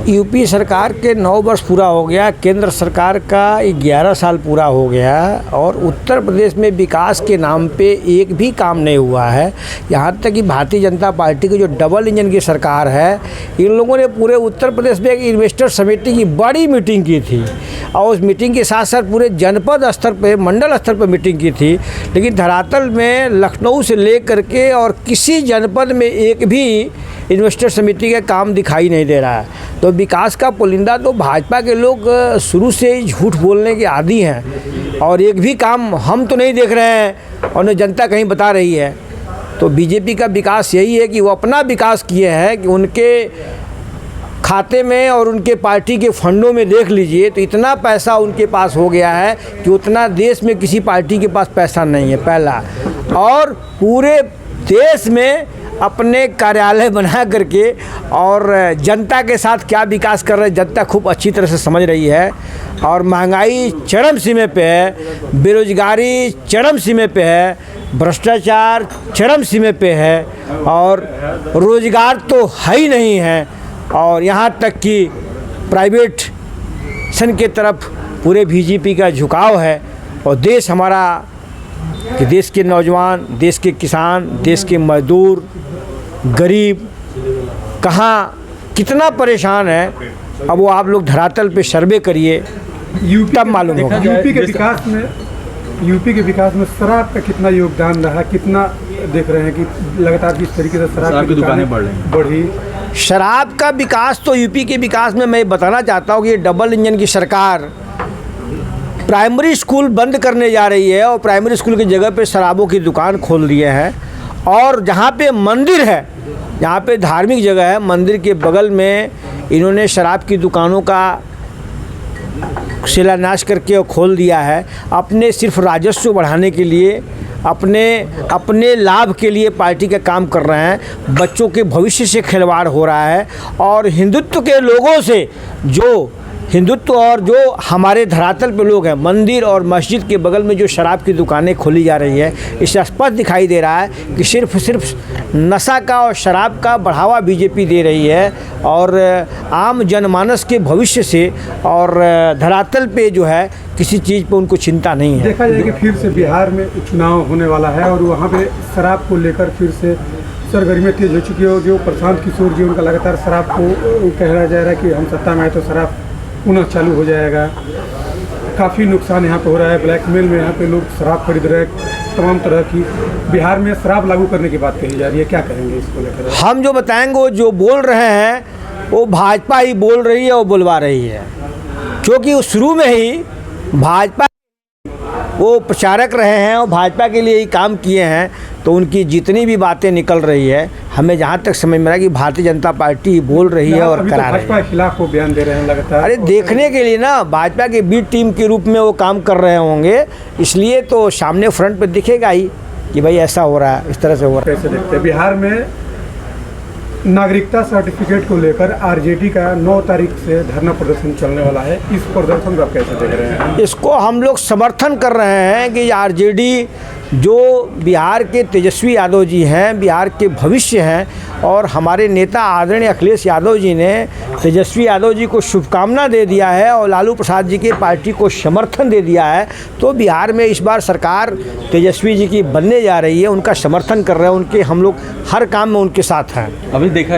UP सरकार के 9 वर्ष पूरा हो गया, केंद्र सरकार का 11 साल पूरा हो गया और उत्तर प्रदेश में विकास के नाम पे एक भी काम नहीं हुआ है। यहाँ तक कि भारतीय जनता पार्टी की जो डबल इंजन की सरकार है, इन लोगों ने पूरे उत्तर प्रदेश में एक इन्वेस्टर समिति की बड़ी मीटिंग की थी और उस मीटिंग के साथ साथ पूरे जनपद स्तर पे, मंडल स्तर पर मीटिंग की थी। लेकिन धरातल में लखनऊ से लेकर के और किसी जनपद में एक भी इन्वेस्टर समिति का काम दिखाई नहीं दे रहा है। तो विकास का पुलिंदा तो भाजपा के लोग शुरू से ही झूठ बोलने के आदी हैं और एक भी काम हम तो नहीं देख रहे हैं और न जनता कहीं बता रही है। तो बीजेपी का विकास यही है कि वो अपना विकास किए हैं कि उनके खाते में और उनके पार्टी के फंडों में देख लीजिए तो इतना पैसा उनके पास हो गया है कि उतना देश में किसी पार्टी के पास पैसा नहीं है पहला। और पूरे देश में अपने कार्यालय बना करके और जनता के साथ क्या विकास कर रहे हैं जनता खूब अच्छी तरह से समझ रही है। और महंगाई चरम सीमे पे है, बेरोजगारी चरम सीमे पे है, भ्रष्टाचार चरम सीमे पे है और रोजगार तो है ही नहीं है। और यहाँ तक कि प्राइवेट सन के तरफ पूरे बीजेपी का झुकाव है। और देश हमारा कि देश के नौजवान, देश के किसान, देश के मजदूर, गरीब कहाँ कितना परेशान है, अब वो आप लोग धरातल पे सर्वे करिए तब मालूम होगा। यूपी के विकास में शराब का कितना योगदान रहा, कितना देख रहे हैं कि लगातार किस तरीके से शराब की दुकानें बढ़ी। शराब का विकास तो यूपी के विकास में मैं बताना चाहता हूँ कि ये डबल इंजन की सरकार प्राइमरी स्कूल बंद करने जा रही है और प्राइमरी स्कूल की जगह पे शराबों की दुकान खोल दिए हैं। और जहाँ पे मंदिर है, जहाँ पे धार्मिक जगह है, मंदिर के बगल में इन्होंने शराब की दुकानों का शिलान्यास करके खोल दिया है। अपने सिर्फ राजस्व बढ़ाने के लिए, अपने लाभ के लिए पार्टी का काम कर रहे हैं। बच्चों के भविष्य से खिलवाड़ हो रहा है और हिंदुत्व के लोगों से जो हिंदुत्व और जो हमारे धरातल पे लोग हैं, मंदिर और मस्जिद के बगल में जो शराब की दुकानें खोली जा रही है, इससे स्पष्ट दिखाई दे रहा है कि सिर्फ नशा का और शराब का बढ़ावा बीजेपी दे रही है और आम जनमानस के भविष्य से और धरातल पे जो है किसी चीज़ पे उनको चिंता नहीं है। देखा जाए कि फिर से बिहार में चुनाव होने वाला है और वहाँ पे शराब को लेकर फिर से सरगर्मियाँ तेज हो चुकी है। जो प्रशांत किशोर जी, उनका लगातार शराब को कहा जा रहा है कि हम सत्ता में आए तो शराब पुनः चालू हो जाएगा। काफ़ी नुकसान यहाँ पे हो रहा है, ब्लैकमेल में यहाँ पे लोग शराब खरीद रहे हैं, तमाम तरह की बिहार में शराब लागू करने की बात कही जा रही है। क्या कहेंगे इसको लेकर? हम जो बताएंगे वो जो बोल रहे हैं वो भाजपा ही बोल रही है, वो बुलवा रही है, क्योंकि शुरू में ही भाजपा वो प्रचारक रहे हैं और भाजपा के लिए ही काम किए हैं। तो उनकी जितनी भी बातें निकल रही है, हमें जहाँ तक समझ में आ कि भारतीय जनता पार्टी बोल रही है और करा रही है। भाजपा के खिलाफ वो बयान दे रहे हैं लगातार। अरे देखने के लिए ना, भाजपा के बी टीम के रूप में वो काम कर रहे होंगे, इसलिए तो सामने फ्रंट पे दिखेगा ही कि भाई ऐसा हो रहा है, इस तरह से हो रहा है। कैसे देखते हैं बिहार में नागरिकता सर्टिफिकेट को लेकर आरजेडी का 9 तारीख से धरना प्रदर्शन चलने वाला है, इस प्रदर्शन को आप कैसे देख रहे हैं? इसको हम लोग समर्थन कर रहे हैं कि आरजेडी जो बिहार के तेजस्वी यादव जी हैं, बिहार के भविष्य हैं और हमारे नेता आदरणीय अखिलेश यादव जी ने तेजस्वी यादव जी को शुभकामना दे दिया है और लालू प्रसाद जी की पार्टी को समर्थन दे दिया है। तो बिहार में इस बार सरकार तेजस्वी जी की बनने जा रही है, उनका समर्थन कर रहे हैं, उनके हम लोग हर काम में उनके साथ हैं। अभी देखा